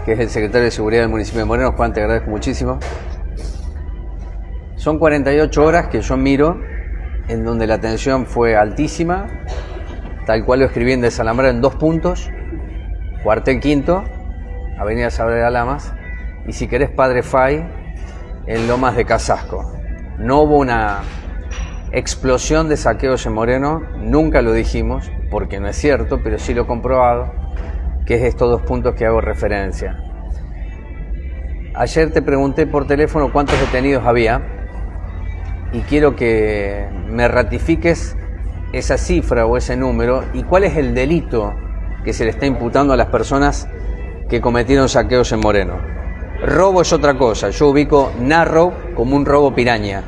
que es el secretario de Seguridad del municipio de Moreno. Juan, te agradezco muchísimo. Son 48 horas que yo miro en donde la tensión fue altísima, tal cual lo escribí en Desalambrado en 2 puntos, cuartel quinto, avenida Saavedra Lamas, y si querés Padre Fay, en Lomas de Casasco. No hubo una explosión de saqueos en Moreno, nunca lo dijimos, porque no es cierto, pero sí lo he comprobado, que es estos 2 puntos que hago referencia. Ayer te pregunté por teléfono cuántos detenidos había, y quiero que me ratifiques esa cifra o ese número, y cuál es el delito que se le está imputando a las personas que cometieron saqueos en Moreno. Robo es otra cosa, yo ubico narro como un robo piraña.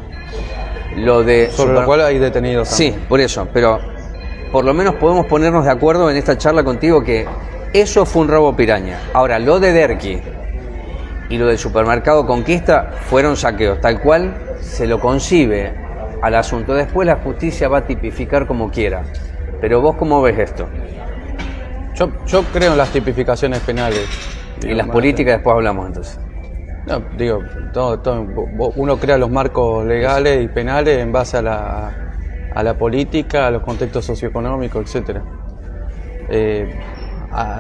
Sobre lo cual hay detenidos también. Sí, por eso, pero por lo menos podemos ponernos de acuerdo en esta charla contigo que eso fue un robo piraña. Ahora, lo de Derqui y lo del supermercado Conquista fueron saqueos, tal cual se lo concibe al asunto. Después la justicia va a tipificar como quiera. Pero vos, ¿cómo ves esto? Yo creo en las tipificaciones penales. Y las políticas después hablamos entonces. No, digo, uno crea los marcos legales y penales en base a la política, a los contextos socioeconómicos, etc.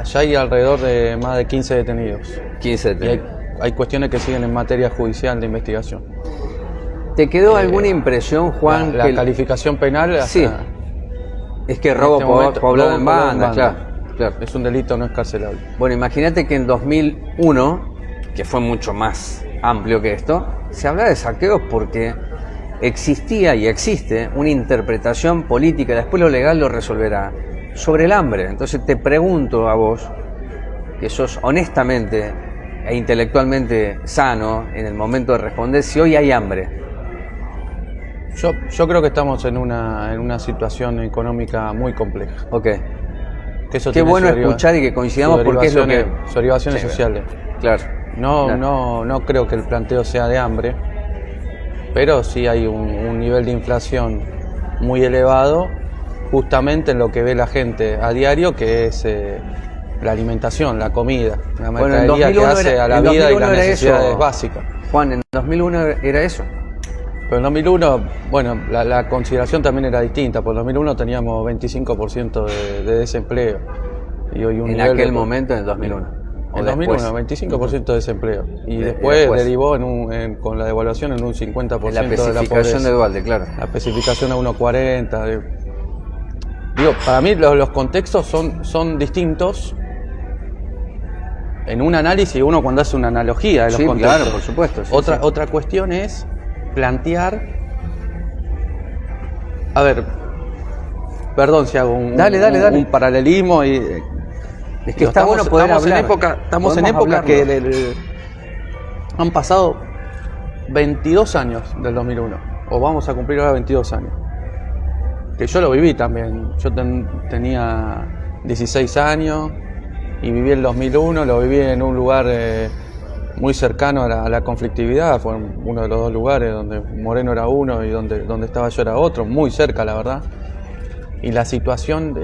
Ya hay alrededor de más de 15 detenidos. 15 detenidos. Hay cuestiones que siguen en materia judicial de investigación. ¿Te quedó alguna impresión, Juan? La calificación penal sí. Es que robo poblado en banda, claro. Es un delito no escarcelable. Bueno, imagínate que en 2001, que fue mucho más amplio que esto, se hablaba de saqueos porque existía y existe una interpretación política, después lo legal lo resolverá, sobre el hambre. Entonces te pregunto a vos, que sos honestamente e intelectualmente sano en el momento de responder, si hoy hay hambre. Yo creo que estamos en una situación económica muy compleja. Ok. Qué bueno escuchar y que coincidamos porque es lo que... Derivaciones sociales. Claro. No creo que el planteo sea de hambre, pero sí hay un nivel de inflación muy elevado, justamente en lo que ve la gente a diario, que es la alimentación, la comida, la mercadería que hace a la vida y las necesidades básicas. Juan, en 2001 era eso. Pero en 2001, bueno, la consideración también era distinta. Por 2001 teníamos 25% de desempleo. Y hoy en aquel momento, en el 2001. En 2001, 25% de desempleo. Y después derivó con la devaluación en un 50% de la pobreza. La especificación de Dualde, claro. La especificación a 1.40. Digo, para mí los contextos son distintos. En un análisis, uno cuando hace una analogía de los contextos. Claro, por supuesto. Otra cuestión es plantear, a ver, perdón si hago un paralelismo y es que está bueno poder hablar. Estamos en época que han pasado 22 años del 2001, o vamos a cumplir ahora 22 años, que yo lo viví también. Yo tenía 16 años y viví el 2001, lo viví en un lugar muy cercano a la conflictividad. Fue uno de los 2 lugares donde Moreno era uno y donde estaba yo era otro, muy cerca, la verdad. Y la situación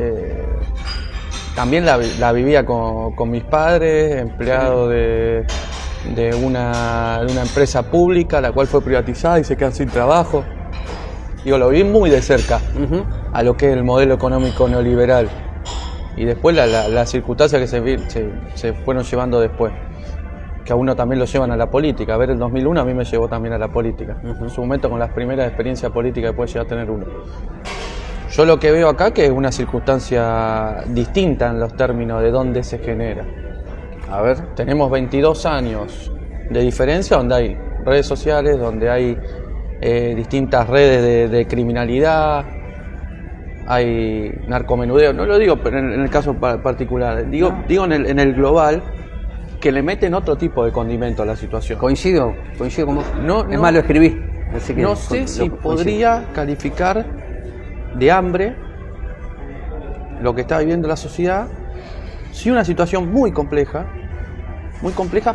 también la vivía con mis padres, empleado de una empresa pública, la cual fue privatizada y se quedan sin trabajo. Digo, lo vi muy de cerca a lo que es el modelo económico neoliberal. Y después las circunstancias que se fueron llevando después, que a uno también lo llevan a la política. A ver, el 2001 a mí me llevó también a la política. En su momento, con las primeras experiencias políticas que puede llegar a tener uno. Yo lo que veo acá que es una circunstancia distinta en los términos de dónde se genera. A ver. Tenemos 22 años de diferencia donde hay redes sociales, donde hay distintas redes de criminalidad, hay narcomenudeo. No lo digo pero en el caso particular, digo en el global, que le meten otro tipo de condimento a la situación. Coincido con vos. Es más, lo escribí. Así que no sé si podría calificar de hambre lo que está viviendo la sociedad. Sí, una situación muy compleja,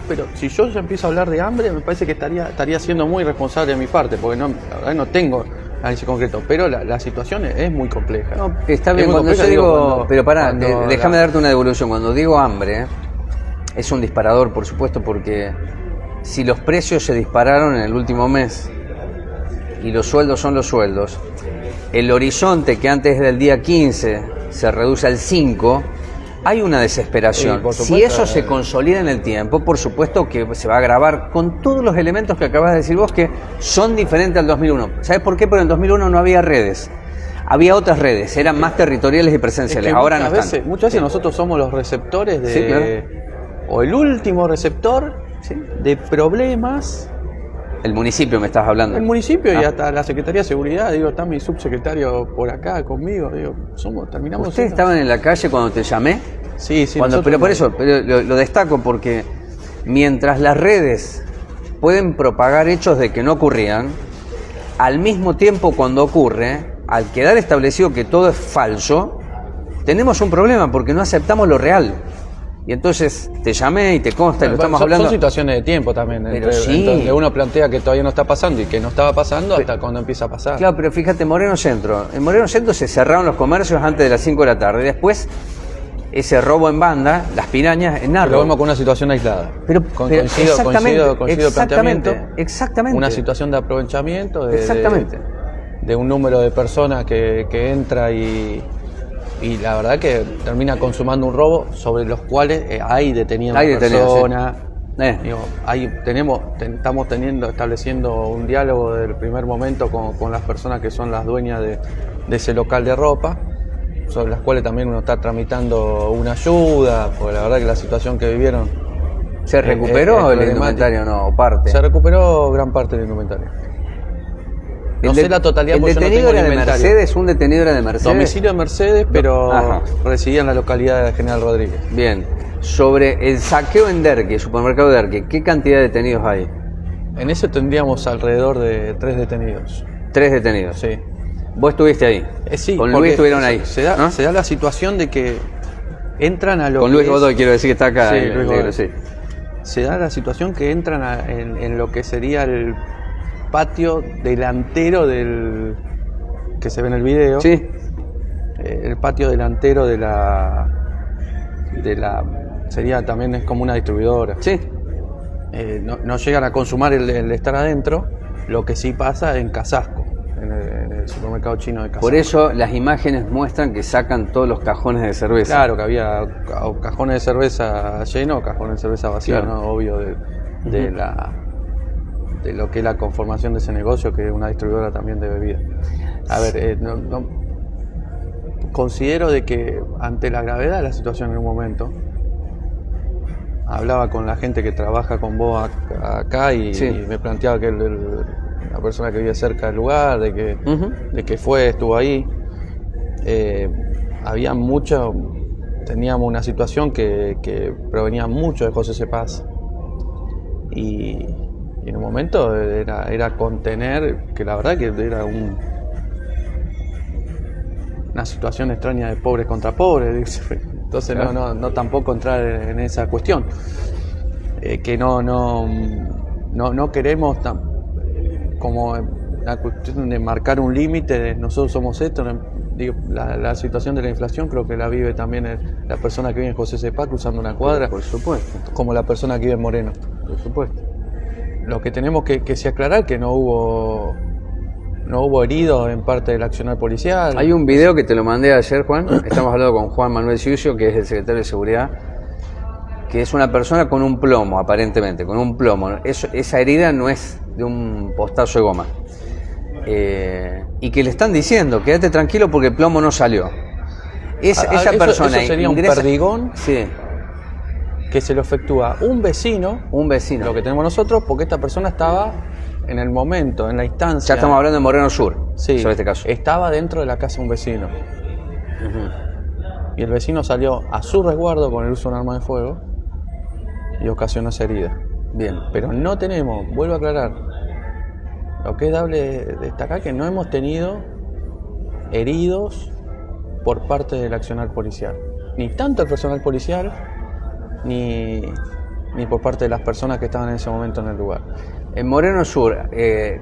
pero si yo ya empiezo a hablar de hambre, me parece que estaría siendo muy responsable de mi parte, porque la verdad no tengo análisis concreto, pero la situación es muy compleja. No, está bien, cuando yo digo, pero pará, déjame darte una devolución. Cuando digo hambre, es un disparador, por supuesto, porque si los precios se dispararon en el último mes y los sueldos son los sueldos, el horizonte que antes era el día 15 se reduce al 5, hay una desesperación. Si eso se consolida en el tiempo, por supuesto que se va a agravar con todos los elementos que acabas de decir vos, que son diferentes al 2001. ¿Sabes por qué? Porque en 2001 no había redes. Había otras redes, eran más territoriales y presenciales. Ahora no están. Muchas veces nosotros somos los receptores de... Sí, claro. O el último receptor de problemas. El municipio me estás hablando. El municipio y hasta la Secretaría de Seguridad, digo, está mi subsecretario por acá conmigo, digo, terminamos. ¿Ustedes estaban en la calle cuando te llamé? Sí, sí. Pero por eso, lo destaco porque mientras las redes pueden propagar hechos de que no ocurrían, al mismo tiempo cuando ocurre, al quedar establecido que todo es falso, tenemos un problema porque no aceptamos lo real. Y entonces te llamé y te consta y lo estamos hablando. Son situaciones de tiempo también, pero donde uno plantea que todavía no está pasando y que no estaba pasando hasta cuando empieza a pasar. Claro, pero fíjate, Moreno Centro. En Moreno Centro se cerraron los comercios antes de las 5 de la tarde. Después, ese robo en banda, las pirañas en Narro. Lo vemos con una situación aislada. Coincido el planteamiento. Exactamente. Una situación de aprovechamiento de un número de personas que entra y la verdad que termina consumando un robo sobre los cuales hay detenidas personas. Sí. Digo, estamos estableciendo un diálogo desde el primer momento con las personas que son las dueñas de ese local de ropa, sobre las cuales también uno está tramitando una ayuda, porque la verdad que la situación que vivieron... ¿Se recuperó el indumentario o no? ¿Parte? Se recuperó gran parte del indumentario. No sé la totalidad porque yo no tengo era de Mercedes, un detenido era de Mercedes. Domicilio de Mercedes, pero residía en la localidad de General Rodríguez. Bien. Sobre el saqueo en Derqui, supermercado de Derqui, ¿qué cantidad de detenidos hay? En eso tendríamos alrededor de 3 detenidos. 3 detenidos. Sí. ¿Vos estuviste ahí? Sí. Con Luis estuvieron ahí. Se da la situación de que entran a lo con Luis Godoy, quiero decir que está acá. Sí, Luis Godoy. Sí. Se da la situación que entran en lo que sería el patio delantero del que se ve en el video. Sí. El patio delantero de la sería también es como una distribuidora. Sí. No llegan a consumar el estar adentro, lo que sí pasa en Casasco, en el supermercado chino de Casasco. Por eso las imágenes muestran que sacan todos los cajones de cerveza. Claro, que había cajones de cerveza llenos, cajones de cerveza vacíos, claro. ¿no? Obvio de lo que es la conformación de ese negocio, que es una distribuidora también de bebidas. A ver, considero de que ante la gravedad de la situación en un momento, hablaba con la gente que trabaja con vos acá y me planteaba que la persona que vive cerca del lugar, de que estuvo ahí, había teníamos una situación que provenía mucho de José Cepaz y en un momento era contener, que la verdad que era una situación extraña de pobres contra pobres, entonces claro. no tampoco entrar en esa cuestión, que no queremos como la cuestión de marcar un límite de nosotros somos esto. Digo, la situación de la inflación creo que la vive también la persona que vive en José Cepaz cruzando una cuadra, por supuesto, como la persona que vive en Moreno, por supuesto. Lo que tenemos que aclarar que no hubo heridos en parte del accionar policial. Hay un video que te lo mandé ayer, Juan. Estamos hablando con Juan Manuel Ciucio, que es el secretario de Seguridad, que es una persona con un plomo, aparentemente, con un plomo. Esa herida no es de un postazo de goma. Y que le están diciendo, quédate tranquilo porque el plomo no salió. Esa persona eso sería ingresa, un perdigón. Sí. Que se lo efectúa un vecino, lo que tenemos nosotros, porque esta persona estaba en el momento, en la instancia. Ya estamos hablando de Moreno Sur, sí, sobre este caso. Estaba dentro de la casa de un vecino. Y el vecino salió a su resguardo con el uso de un arma de fuego y ocasionó esa herida. Bien. Pero no tenemos, vuelvo a aclarar, lo que es dable destacar que no hemos tenido heridos por parte del accionar policial. Ni tanto el personal policial, ni por parte de las personas que estaban en ese momento en el lugar. En Moreno Sur,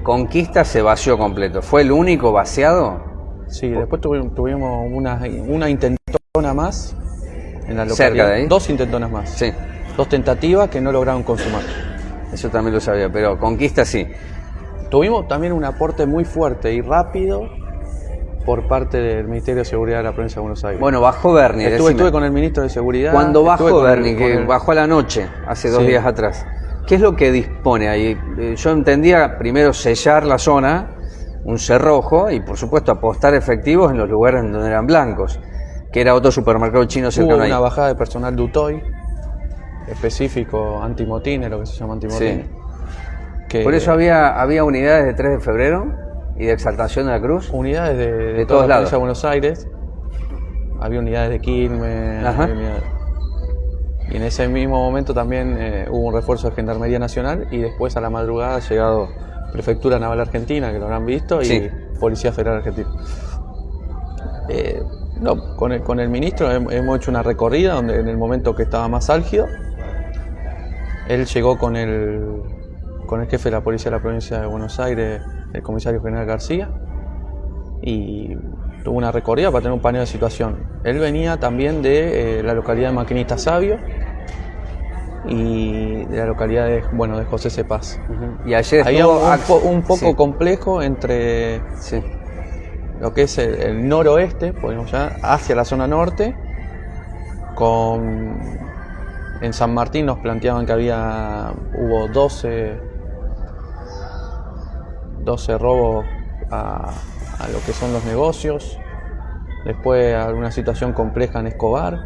Conquista se vació completo. ¿Fue el único vaciado? Sí, después tuvimos una intentona más en la localidad. ¿Cerca de ahí? 2 intentonas más. Sí. 2 tentativas que no lograron consumar. Eso también lo sabía, pero conquista sí. Tuvimos también un aporte muy fuerte y rápido por parte del Ministerio de Seguridad de la Provincia de Buenos Aires. Bueno, bajó Berni. Estuve con el Ministro de Seguridad. Cuando bajó Berni, que bajó a la noche, hace 2 días atrás, ¿qué es lo que dispone ahí? Yo entendía primero sellar la zona, un cerrojo, y por supuesto apostar efectivos en los lugares donde eran blancos, que era otro supermercado chino cercano ahí. Hubo una bajada de personal de UTOI, específico antimotines, lo que se llama antimotines. Sí. Por eso había unidades de 3 de febrero y de Exaltación de la Cruz. Unidades de toda la provincia de Buenos Aires. Había unidades de Quilmes. Y en ese mismo momento también hubo un refuerzo de Gendarmería Nacional, y después a la madrugada ha llegado Prefectura Naval Argentina, que lo habrán visto, y Policía Federal Argentina. Con el ministro hemos hecho una recorrida donde en el momento que estaba más álgido, él llegó con el jefe de la Policía de la Provincia de Buenos Aires, el comisario general García, y tuvo una recorrida para tener un paneo de situación. Él venía también de la localidad de Maquinista Sabio y de la localidad de José Cepaz. Y ayer había un poco complejo entre lo que es el noroeste, podemos llamar, hacia la zona norte. En San Martín nos planteaban que hubo 12 robos a lo que son los negocios. Después alguna situación compleja en Escobar,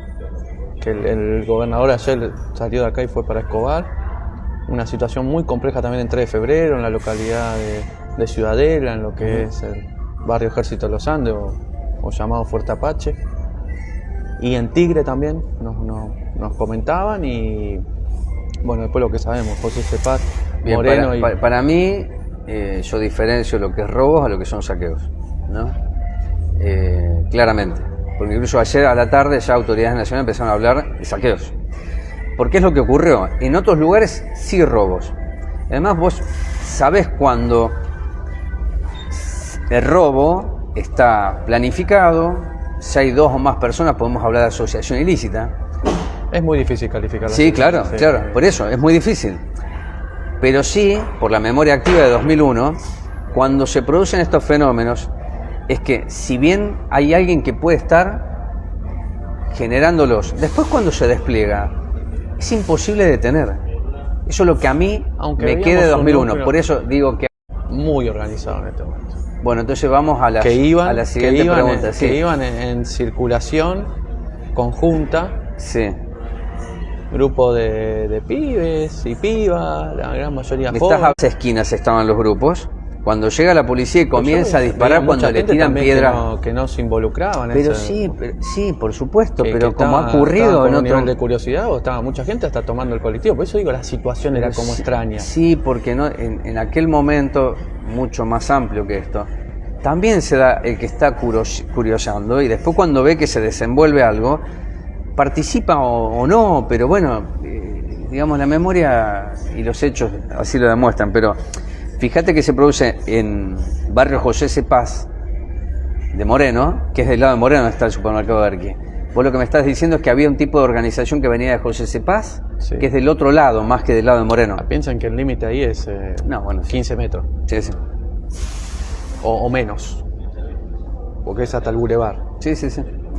que el gobernador ayer salió de acá y fue para Escobar. Una situación muy compleja también en 3 de febrero, en la localidad de Ciudadela, en lo que es el barrio Ejército de los Andes, o llamado Fuerte Apache. Y en Tigre también nos comentaban, y bueno, después lo que sabemos, José Cepaz, Moreno. Para mí, yo diferencio lo que es robos a lo que son saqueos, ¿no? Claramente, porque incluso ayer a la tarde ya autoridades nacionales empezaron a hablar de saqueos, porque es lo que ocurrió. En otros lugares sí robos. Además, vos sabés cuando el robo está planificado. Si hay 2 o más personas, podemos hablar de asociación ilícita. Es muy difícil calificarlo. Sí, claro, por eso, es muy difícil. Pero sí, por la memoria activa de 2001, cuando se producen estos fenómenos, es que si bien hay alguien que puede estar generándolos, después cuando se despliega, es imposible detener. Eso es lo que a mí me queda de 2001. Por eso digo que... Muy organizado en este momento. Bueno, entonces vamos a la siguiente pregunta. Que iban en circulación conjunta. Sí. Grupo de pibes y pibas, la gran mayoría jóvenes. A las esquinas estaban los grupos. Cuando llega la policía y comienza a disparar, cuando le tiran piedras. Que no se involucraban. Pero sí, por supuesto, pero como ha ocurrido en otro nivel de curiosidad, o estaba mucha gente hasta tomando el colectivo. Por eso digo, la situación era como extraña. Sí, porque en aquel momento, mucho más amplio que esto, también se da el que está curioseando, y después cuando ve que se desenvuelve algo, participa o no, pero bueno, digamos, la memoria y los hechos así lo demuestran. Pero fíjate que se produce en barrio José Cepaz de Moreno, que es del lado de Moreno donde está el supermercado Berqui. Vos lo que me estás diciendo es que había un tipo de organización que venía de José Cepaz, que es del otro lado, más que del lado de Moreno. Piensan que el límite ahí es 15 metros. Sí. O menos, porque es hasta el bulevar. Sí.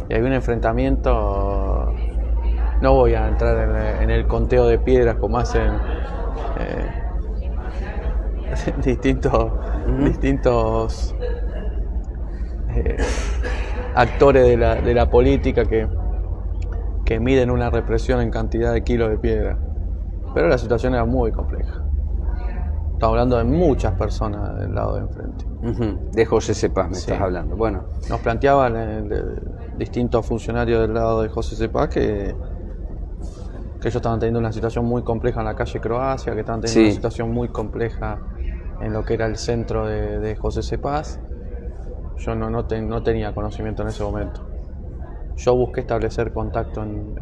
Y hay un enfrentamiento. No voy a entrar en el conteo de piedras como hacen distintos actores de la política que miden una represión en cantidad de kilos de piedra. Pero la situación era muy compleja. Estamos hablando de muchas personas del lado de enfrente. De José Cepaz me estás hablando. Bueno, nos planteaban distintos funcionarios del lado de José Cepaz que ellos estaban teniendo una situación muy compleja en la calle Croacia, que estaban teniendo una situación muy compleja en lo que era el centro de José Cepaz. Yo no tenía conocimiento en ese momento. Yo busqué establecer contacto en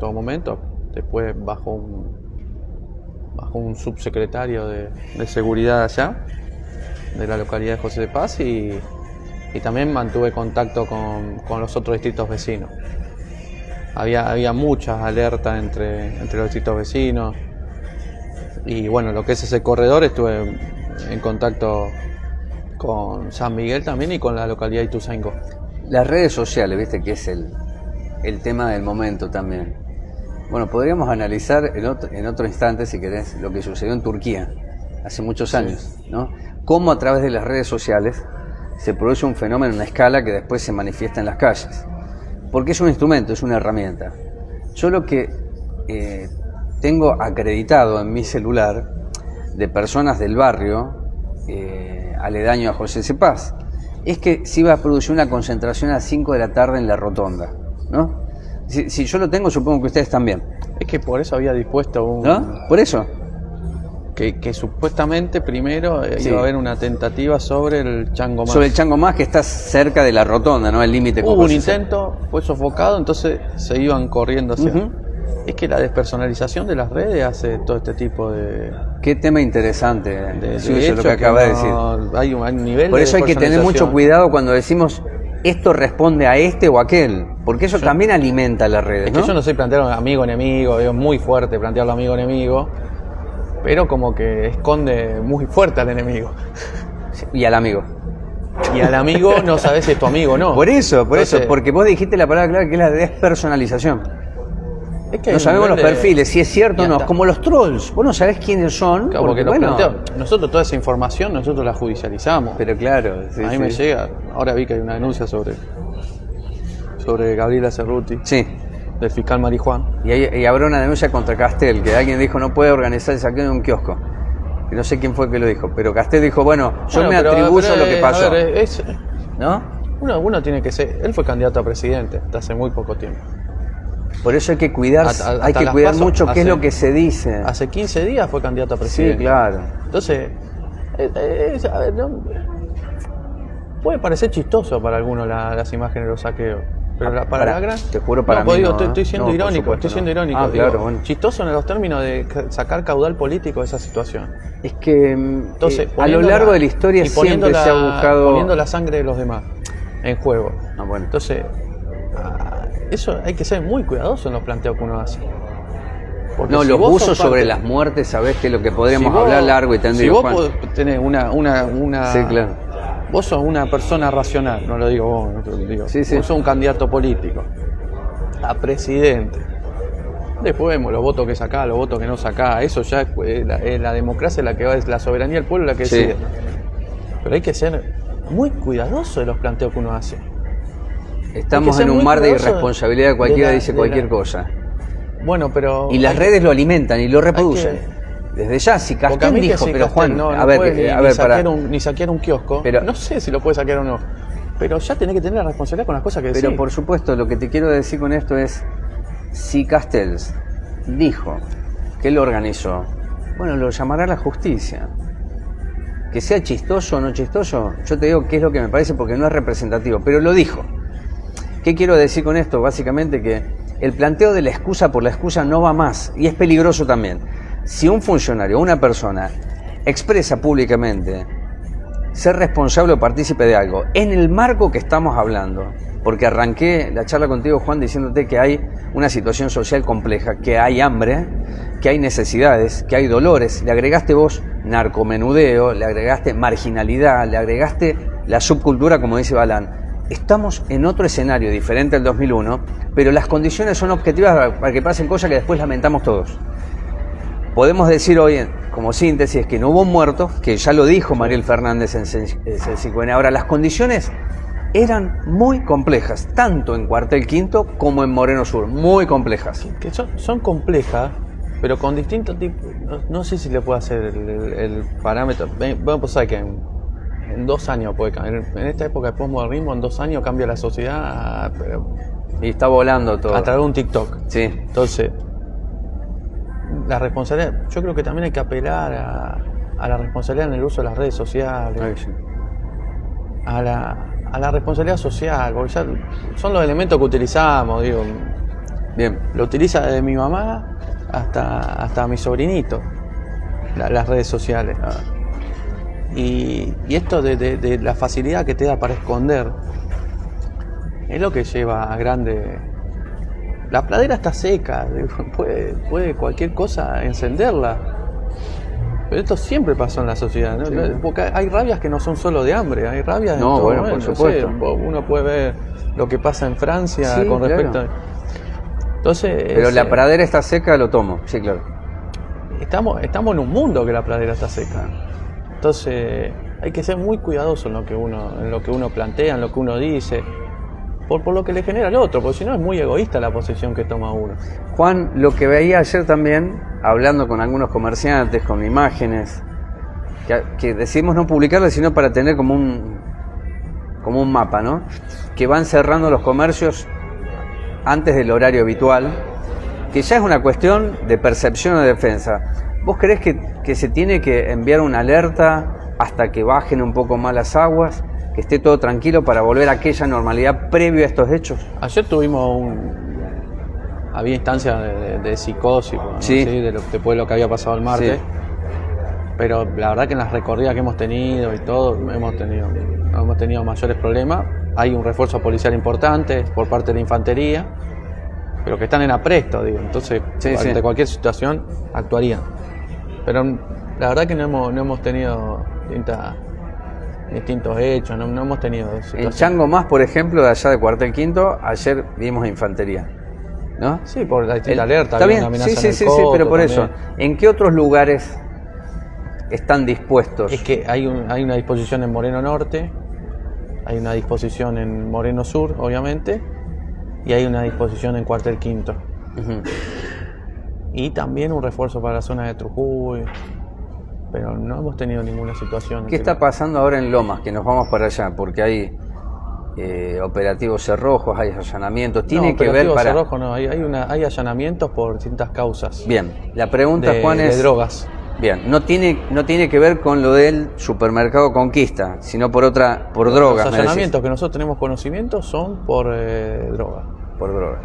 todo momento. Después bajo un subsecretario de seguridad allá, de la localidad de José Cepaz, y también mantuve contacto con los otros distritos vecinos. había muchas alertas entre los distintos vecinos. Y bueno, lo que es ese corredor, estuve en contacto con San Miguel también y con la localidad de Ituzaingó. Las redes sociales, viste que es el tema del momento también. Bueno, podríamos analizar en otro instante, si querés, lo que sucedió en Turquía hace muchos años, ¿no? Cómo a través de las redes sociales se produce un fenómeno en una escala que después se manifiesta en las calles. Porque es un instrumento, es una herramienta. Yo lo que tengo acreditado en mi celular de personas del barrio aledaño a José C. Paz es que se iba a producir una concentración a las 5 de la tarde en la rotonda, ¿no? Si yo lo tengo, supongo que ustedes también. Es que por eso había dispuesto un... ¿No? Por eso. Que supuestamente primero Sí. iba a haber una tentativa sobre el Chango Más. Sobre el Chango Más, que está cerca de la rotonda, ¿no? El límite con Hubo un José C. intento, fue sofocado, entonces se iban corriendo hacia... Ujú. Es que la despersonalización de las redes hace todo este tipo de... Qué tema interesante, de sí, eso es lo que hecho acaba de no- decir. Hay un nivel Por de eso hay que tener despersonalización. mucho cuidado cuando decimos esto responde a este o aquel, porque eso también alimenta las redes, Es que ¿no? yo no sé plantear amigo-enemigo, es muy fuerte plantearlo amigo-enemigo, pero como que esconde muy fuerte al enemigo. Y al amigo. Y al amigo no sabes si es tu amigo o no. Por eso, Entonces, porque vos dijiste la palabra clave que es la despersonalización. es que hay No un sabemos los nivel de- perfiles, si es cierto y o no, hasta- como los trolls, vos no sabés quiénes son, Claro, porque porque, nos bueno, planteamos. Nosotros toda esa información, nosotros la judicializamos. pero claro, sí, a mí sí. me llega, ahora vi que hay una denuncia sobre Gabriela Cerruti, Sí, del fiscal Marijuán. y habrá una denuncia contra Castel, que alguien dijo no puede organizar el saqueo de un kiosco. Y no sé quién fue que lo dijo, pero Castel dijo, bueno, yo Bueno, me pero- atribuyo pero, lo que pasó, A ver, ¿no? uno tiene que ser, él fue candidato a presidente hasta hace muy poco tiempo. Por eso hay que cuidar, Hasta hay que las cuidar PASO, mucho qué es hace- lo que se dice. Hace 15 días fue candidato a Sí, presidente. claro. Entonces, a ver, puede parecer chistoso para algunos las imágenes de los saqueos. Pero para la gran... Te juro para pues mí digo, no, estoy siendo no, por irónico, supuesto, estoy siendo no. irónico. Ah, digo, claro, bueno. Chistoso en los términos de sacar caudal político de esa situación. Es que Entonces, a lo poniendo largo de la historia y poniendo siempre se ha buscado... poniendo la sangre de los demás en juego. Ah, bueno. Entonces, eso hay que ser muy cuidadoso en los planteos que uno hace. Porque No, si los vos buzos sos parte- sobre las muertes, sabés que lo que podríamos si vos- hablar largo y Si tendido, vos Juan. tenés una Sí, claro. Vos sos una persona racional, no lo digo vos, no te lo digo. Sí, sí. Vos sos un candidato político a presidente. Después vemos los votos que sacás, los votos que no sacás. Eso ya es la democracia la que va, es la soberanía del pueblo la que Sí. decide. Pero hay que ser muy cuidadoso de los planteos que uno hace. Estamos ser en un muy mar de cuidadoso irresponsabilidad, cualquiera de dice cualquier cosa. Bueno, pero... Y las hay- redes lo alimentan y lo reproducen. que- Desde ya, si Porque a Castel mí que dijo, si pero Castel Juan, no a ver, puede a ni ver, para... ni saquear un kiosco, Pero- no sé si lo puede saquear o no. Pero ya tenés que tener la responsabilidad con las cosas que decís. Pero por supuesto, lo que te quiero decir con esto es, si Castells dijo que lo organizó, bueno, lo llamará la justicia. Que sea chistoso o no chistoso, yo te digo qué es lo que me parece porque no es representativo, pero lo dijo. ¿Qué quiero decir con esto? Básicamente que el planteo de la excusa por la excusa no va más y es peligroso también. Si un funcionario o una persona expresa públicamente ser responsable o partícipe de algo en el marco que estamos hablando, porque arranqué la charla contigo, Juan, diciéndote que hay una situación social compleja, que hay hambre, que hay necesidades, que hay dolores, le agregaste vos narcomenudeo, le agregaste marginalidad, le agregaste la subcultura, como dice Balán. Estamos en otro escenario diferente al 2001, pero las condiciones son objetivas para que pasen cosas que después lamentamos todos. Podemos decir hoy, como síntesis, que no hubo muertos, que ya lo dijo Mariel Fernández en C5N. Ahora, las condiciones eran muy complejas, tanto en Cuartel Quinto como en Moreno Sur, muy complejas. Que son complejas, pero con distintos tipos. No sé si le puedo hacer el parámetro. Vamos a pensar que en 2 años puede cambiar. En esta época de posmodernismo, en 2 años cambia la sociedad pero Y está volando todo. a través de un TikTok. Sí. Entonces, la responsabilidad, yo creo que también hay que apelar a la responsabilidad en el uso de las redes sociales, Ay, sí. a la responsabilidad social, porque ya son los elementos que utilizamos, digo, Bien. lo utiliza desde mi mamá hasta mi sobrinito, las redes sociales. Y esto de la facilidad que te da para esconder es lo que lleva a grandes La pradera está seca, puede cualquier cosa encenderla. Pero esto siempre pasó en la sociedad, ¿no? Sí. Porque hay rabias que no son solo de hambre, hay rabias en todo bueno, momento. por supuesto. Uno puede ver lo que pasa en Francia con respecto a... Entonces, pero la pradera está seca, lo tomo, sí, claro. Estamos en un mundo que la pradera está seca. Entonces, hay que ser muy cuidadoso en lo que uno plantea, en lo que uno dice, por lo que le genera al otro, porque si no es muy egoísta la posición que toma uno. Juan, lo que veía ayer también, hablando con algunos comerciantes, con imágenes, que decidimos no publicarlas, sino para tener como un mapa, ¿no? Que van cerrando los comercios antes del horario habitual, que ya es una cuestión de percepción o de defensa. ¿Vos creés que se tiene que enviar una alerta hasta que bajen un poco más las aguas, que esté todo tranquilo para volver a aquella normalidad previo a estos hechos? Ayer había instancias de psicosis, ¿no? Sí. ¿Sí? Después de lo que había pasado el martes. Sí. Pero la verdad que en las recorridas que hemos tenido y todo, no hemos tenido mayores problemas. Hay un refuerzo policial importante por parte de la infantería, pero que están en apresto, digo. Entonces, ante cualquier situación actuarían. Pero la verdad que no hemos tenido distintos hechos, no hemos tenido situaciones. En Chango Más, por ejemplo, de allá de Cuartel Quinto, ayer vimos infantería, ¿no? Sí, por la alerta. Está bien, una amenaza sí, pero por también. eso. ¿En qué otros lugares están dispuestos? Es que hay una disposición en Moreno Norte, hay una disposición en Moreno Sur, obviamente, y hay una disposición en Cuartel Quinto. Uh-huh. Y también un refuerzo para la zona de Trujuy, pero no hemos tenido ninguna situación. ¿Qué está pasando ahora en Lomas? Que nos vamos para allá, porque hay operativos cerrojos, hay allanamientos. ¿Tiene que ver para...? Cerrojo, no, hay allanamientos por distintas causas. Bien, la pregunta, Juan, es... de drogas. Bien, no tiene que ver con lo del supermercado Conquista, sino por drogas. Los allanamientos que nosotros tenemos conocimiento son por drogas. Por drogas.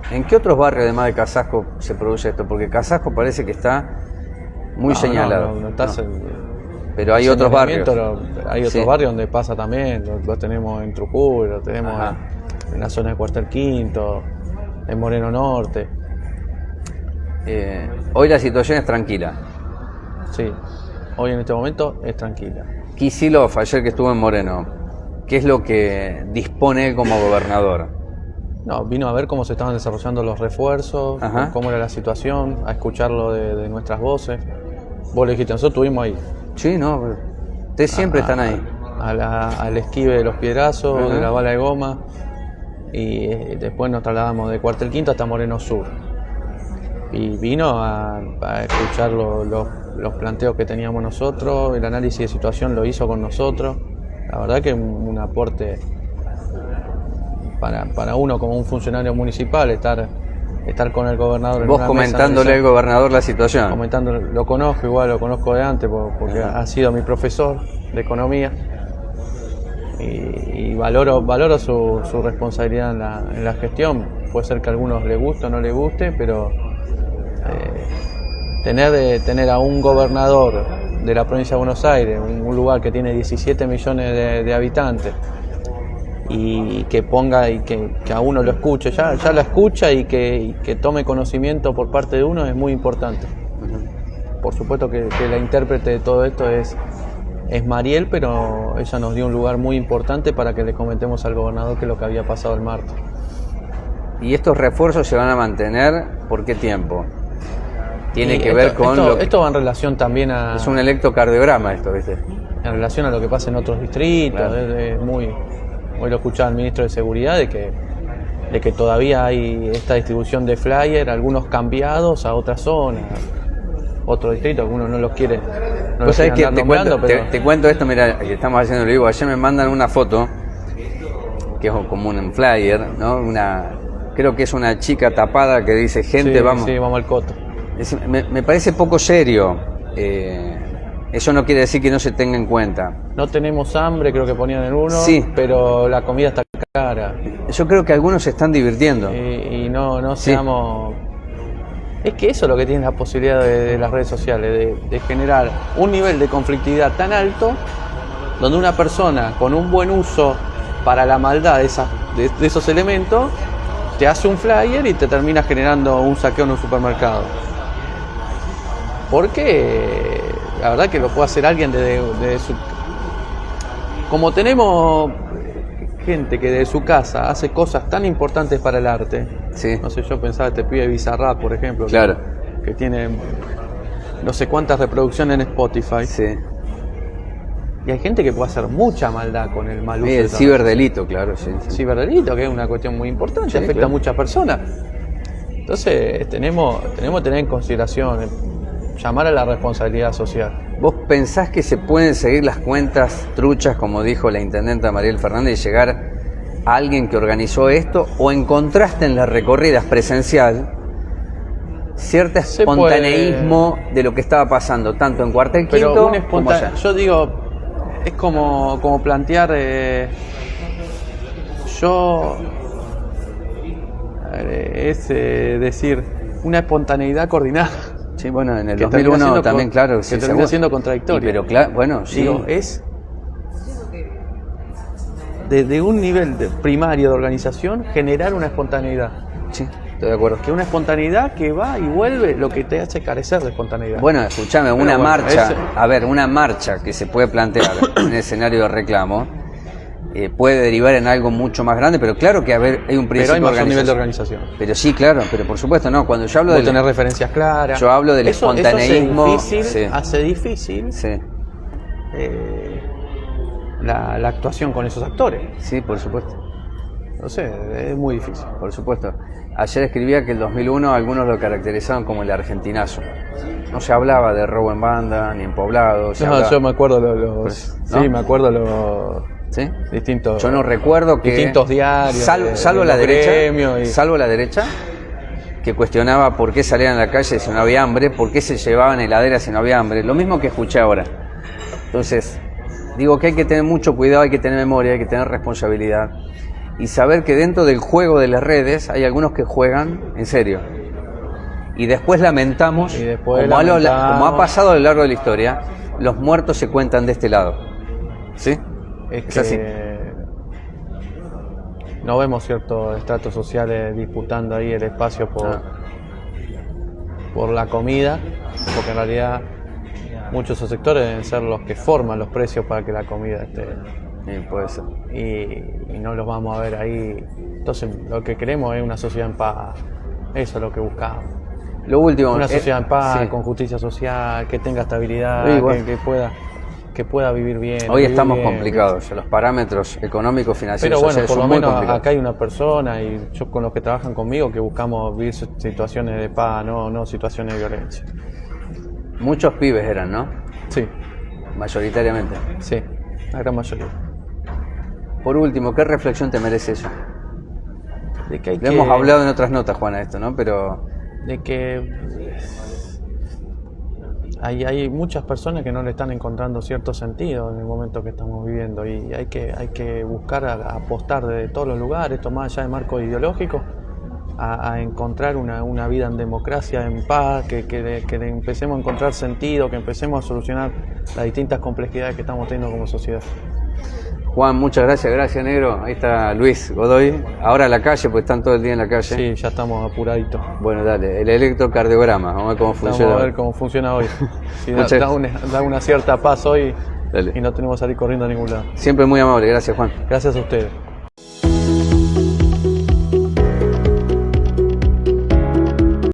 ¿En qué otros barrios, además de Casasco, se produce esto? Porque Casasco parece que está muy señalado. Pero hay otros barrios. Hay otros barrios donde pasa también. Lo tenemos en Trujuy, lo tenemos en la zona de Cuartel Quinto, en Moreno Norte. Hoy la situación es tranquila. Sí, hoy en este momento es tranquila. Kicillof, ayer que estuvo en Moreno, ¿qué es lo que dispone él como gobernador? No, vino a ver cómo se estaban desarrollando los refuerzos, cómo era la situación, a escucharlo de nuestras voces. Vos le dijiste, nosotros estuvimos ahí. Sí, no, ustedes siempre están ahí. Al esquive de los piedrazos, de la bala de goma, y después nos trasladamos de Cuartel Quinto hasta Moreno Sur. Y vino a escuchar los planteos que teníamos nosotros, el análisis de situación lo hizo con nosotros. La verdad que un aporte para uno como un funcionario municipal, estar con el gobernador. Vos comentándole al gobernador la situación. Lo conozco de antes porque ha sido mi profesor de economía y valoro su responsabilidad en la gestión. Puede ser que a algunos les guste o no les guste, pero tener a un gobernador de la provincia de Buenos Aires, un lugar que tiene 17 millones de habitantes, y que ponga y que a uno lo escuche, ya lo escucha y que tome conocimiento por parte de uno es muy importante. Por supuesto que la intérprete de todo esto es Mariel, pero ella nos dio un lugar muy importante para que le comentemos al gobernador que lo que había pasado el martes. ¿Y estos refuerzos se van a mantener por qué tiempo? Tiene que ver con esto va en relación también a... Es un electrocardiograma esto, ¿viste? En relación a lo que pasa en otros distritos, claro. Hoy lo escuchaba el ministro de Seguridad de que todavía hay esta distribución de flyer, algunos cambiados a otras zonas, otro distrito, algunos no los quiere. ¿Vos sabés que te cuento esto? Mira, que estamos haciendo el vivo. Ayer me mandan una foto que es como un flyer, ¿no? Creo que es una chica tapada que dice gente, vamos. Sí, vamos al coto. Me parece poco serio. Eso no quiere decir que no se tenga en cuenta. No tenemos hambre, creo que ponían en uno, pero la comida está cara. Yo creo que algunos se están divirtiendo. Y no seamos... Es que eso es lo que tiene la posibilidad de las redes sociales, de generar un nivel de conflictividad tan alto, donde una persona con un buen uso para la maldad de esos elementos te hace un flyer y te termina generando un saqueo en un supermercado. Porque la verdad que lo puede hacer alguien desde su... Como tenemos gente que desde su casa hace cosas tan importantes para el arte. Sí. No sé, yo pensaba este pibe Bizarrap, por ejemplo, Claro. que tiene no sé cuántas reproducciones en Spotify. Sí. Y hay gente que puede hacer mucha maldad con el mal uso. El ciberdelito, claro, sí. Ciberdelito, que es una cuestión muy importante, Sí, afecta claro. a muchas personas. Entonces, tenemos que tener en consideración llamar a la responsabilidad social. ¿Vos pensás que se pueden seguir las cuentas truchas, como dijo la intendenta Mariel Fernández, y llegar a alguien que organizó esto? ¿O encontraste en las recorridas presencial cierto Se espontaneísmo de lo que estaba pasando, tanto en Cuartel Pero Quinto un como allá? yo digo, es como plantear, decir, una espontaneidad coordinada. Sí, bueno, en el Que 2001 también, claro. que sí, termina seguro. siendo contradictorio. Pero claro, bueno, sí. Digo, es de un nivel primario de organización generar una espontaneidad. Sí, estoy de acuerdo. Que una espontaneidad que va y vuelve lo que te hace carecer de espontaneidad. Bueno, escúchame, Pero una bueno, marcha, a ver, una marcha que se puede plantear en un escenario de reclamo puede derivar en algo mucho más grande, pero claro que hay un pero principio hay más un nivel de organización. Pero sí, claro, pero por supuesto no, cuando yo hablo Vos de tener referencias claras. yo hablo del espontaneísmo, hace difícil sí, la actuación con esos actores. sí, por supuesto. No sé, es muy difícil. Por supuesto. Ayer escribía que el 2001 algunos lo caracterizaban como el argentinazo. No se hablaba de robo en banda ni en poblado. Yo me acuerdo ¿no? sí, me acuerdo los ¿sí? distintos. Yo no recuerdo que distintos diarios. salvo de la los derecha, gremios salvo la derecha, que cuestionaba por qué salían a la calle si no había hambre, por qué se llevaban heladeras si no había hambre. Lo mismo que escuché ahora. Entonces, digo que hay que tener mucho cuidado, hay que tener memoria, hay que tener responsabilidad. Y saber que dentro del juego de las redes hay algunos que juegan en serio. Y después lamentamos, como ha pasado a lo largo de la historia, los muertos se cuentan de este lado. ¿Sí? Es así. No vemos ciertos estratos sociales disputando ahí el espacio por la comida, porque en realidad muchos de esos sectores deben ser los que forman los precios para que la comida esté. Sí, puede ser. Y no los vamos a ver ahí. Entonces lo que queremos es una sociedad en paz. Eso es lo que buscamos. Lo último, una sociedad en paz, sí. con justicia social, que tenga estabilidad, Sí, bueno. que pueda vivir bien. Hoy vivir estamos bien. complicados, los parámetros económicos, financieros, Pero bueno, sociales por lo son muy menos complicados. acá hay una persona y yo con los que trabajan conmigo que buscamos vivir situaciones de paz, no situaciones de violencia. Muchos pibes eran, ¿no? Sí, Mayoritariamente. sí, la gran mayoría. Por último, ¿qué reflexión te merece eso? De que hay Lo hemos hablado en otras notas, Juana, esto, ¿no? Pero de que hay muchas personas que no le están encontrando cierto sentido en el momento que estamos viviendo y hay que buscar apostar desde todos los lugares, esto más allá de marco ideológico, a encontrar una vida en democracia, en paz, que le empecemos a encontrar sentido, que empecemos a solucionar las distintas complejidades que estamos teniendo como sociedad. Juan, muchas gracias, negro. Ahí está Luis Godoy. Ahora a la calle, pues están todo el día en la calle. Sí, ya estamos apuraditos. Bueno, dale, el electrocardiograma, vamos a ver cómo funciona. Vamos a ver cómo funciona hoy. Si Muchas da una cierta paz hoy Dale. y no tenemos que salir corriendo a ningún lado. Siempre muy amable, gracias, Juan. Gracias a ustedes.